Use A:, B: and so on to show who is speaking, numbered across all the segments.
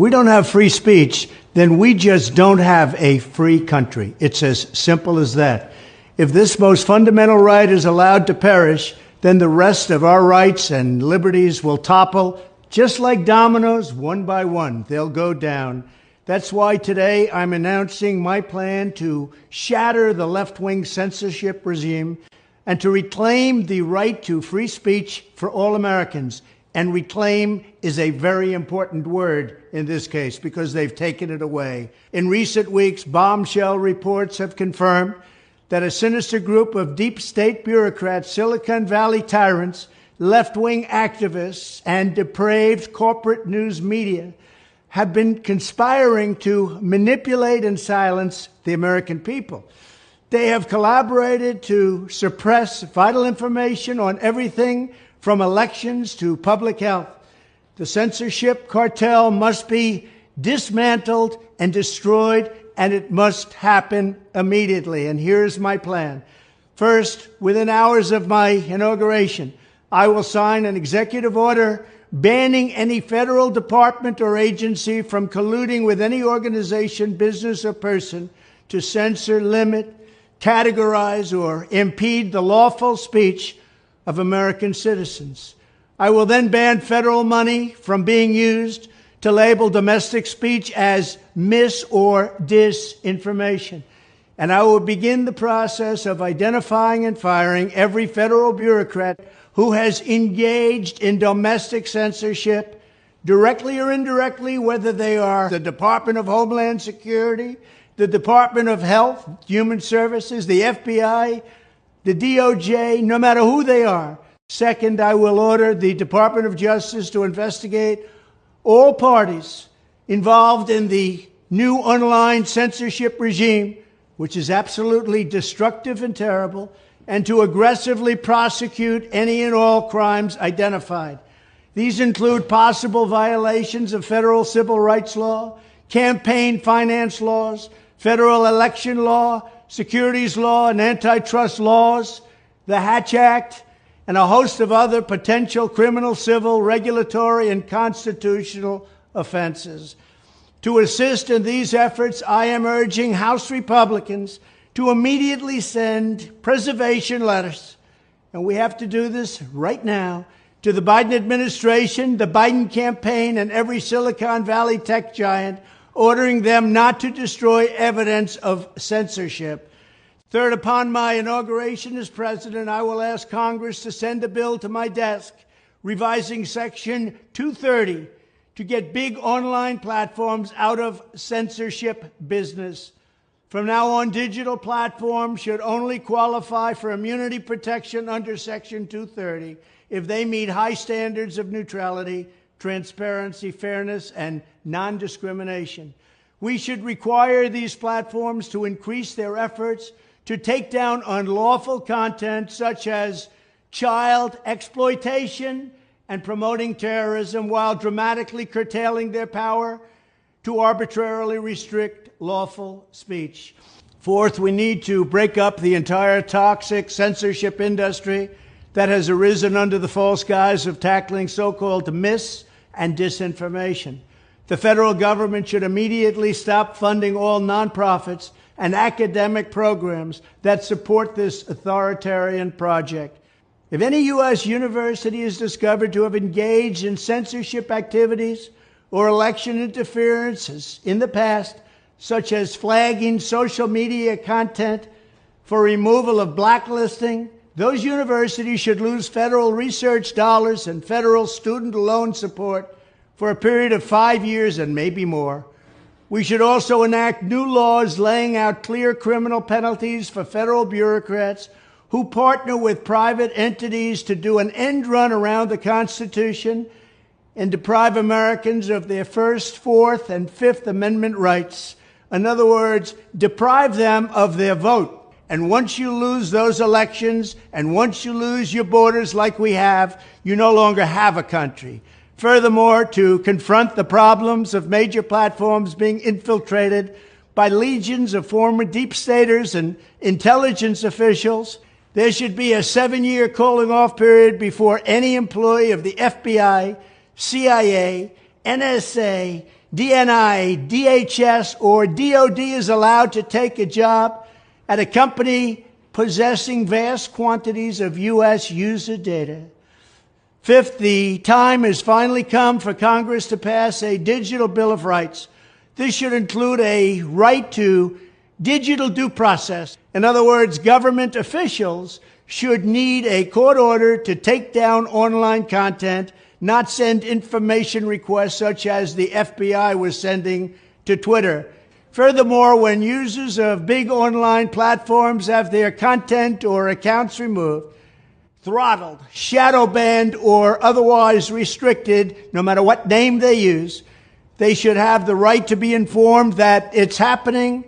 A: We don't have free speech, then we just don't have a free country. It's as simple as that. If this most fundamental right is allowed to perish, then the rest of our rights and liberties will topple, just like dominoes, one by one. They'll go down. That's why today I'm announcing my plan to shatter the left-wing censorship regime and to reclaim the right to free speech for all Americans. And reclaim is a very important word in this case because they've taken it away. In recent weeks, bombshell reports have confirmed that a sinister group of deep state bureaucrats, Silicon Valley tyrants, left-wing activists, and depraved corporate news media have been conspiring to manipulate and silence the American people. They have collaborated to suppress vital information on everything from elections to public health. The censorship cartel must be dismantled and destroyed, and it must happen immediately. And here's my plan. First, within hours of my inauguration, I will sign an executive order banning any federal department or agency from colluding with any organization, business, or person to censor, limit, categorize, or impede the lawful speech of American citizens. I will then ban federal money from being used to label domestic speech as mis- or disinformation. And I will begin the process of identifying and firing every federal bureaucrat who has engaged in domestic censorship, directly or indirectly, whether they are the Department of Homeland Security, the Department of Health, Human Services, the FBI, the DOJ, no matter who they are. Second, I will order the Department of Justice to investigate all parties involved in the new online censorship regime, which is absolutely destructive and terrible, and to aggressively prosecute any and all crimes identified. These include possible violations of federal civil rights law, campaign finance laws, federal election law, securities law, and antitrust laws, the Hatch Act, and a host of other potential criminal, civil, regulatory, and constitutional offenses. To assist in these efforts, I am urging House Republicans to immediately send preservation letters, and we have to do this right now, to the Biden administration, the Biden campaign, and every Silicon Valley tech giant, ordering them not to destroy evidence of censorship. Third, upon my inauguration as president, I will ask Congress to send a bill to my desk revising Section 230 to get big online platforms out of censorship business. From now on, digital platforms should only qualify for immunity protection under Section 230 if they meet high standards of neutrality, transparency, fairness, and non-discrimination. We should require these platforms to increase their efforts to take down unlawful content such as child exploitation and promoting terrorism, while dramatically curtailing their power to arbitrarily restrict lawful speech. Fourth, we need to break up the entire toxic censorship industry that has arisen under the false guise of tackling so-called mis- and disinformation. The federal government should immediately stop funding all nonprofits and academic programs that support this authoritarian project. If any U.S. university is discovered to have engaged in censorship activities or election interferences in the past, such as flagging social media content for removal of blacklisting, those universities should lose federal research dollars and federal student loan support for a period of 5 years and maybe more. We should also enact new laws laying out clear criminal penalties for federal bureaucrats who partner with private entities to do an end run around the Constitution and deprive Americans of their First, Fourth, and Fifth Amendment rights. In other words, deprive them of their vote. And once you lose those elections, and once you lose your borders like we have, you no longer have a country. Furthermore, to confront the problems of major platforms being infiltrated by legions of former deep staters and intelligence officials, there should be a 7-year cooling-off period before any employee of the FBI, CIA, NSA, DNI, DHS, or DOD is allowed to take a job at a company possessing vast quantities of U.S. user data. Fifth, the time has finally come for Congress to pass a digital Bill of Rights. This should include a right to digital due process. In other words, government officials should need a court order to take down online content, not send information requests such as the FBI was sending to Twitter. Furthermore, when users of big online platforms have their content or accounts removed, throttled, shadow banned, or otherwise restricted, no matter what name they use, they should have the right to be informed that it's happening,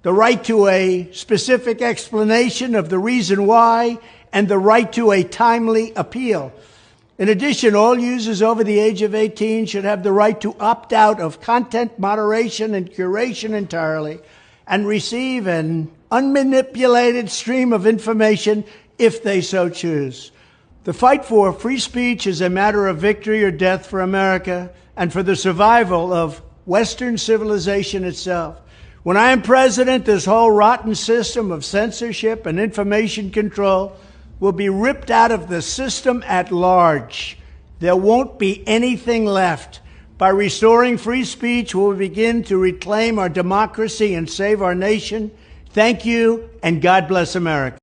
A: the right to a specific explanation of the reason why, and the right to a timely appeal. In addition, all users over the age of 18 should have the right to opt out of content moderation and curation entirely and receive an unmanipulated stream of information if they so choose. The fight for free speech is a matter of victory or death for America and for the survival of Western civilization itself. When I am president, this whole rotten system of censorship and information control will be ripped out of the system at large. There won't be anything left. By restoring free speech, we'll begin to reclaim our democracy and save our nation. Thank you, and God bless America.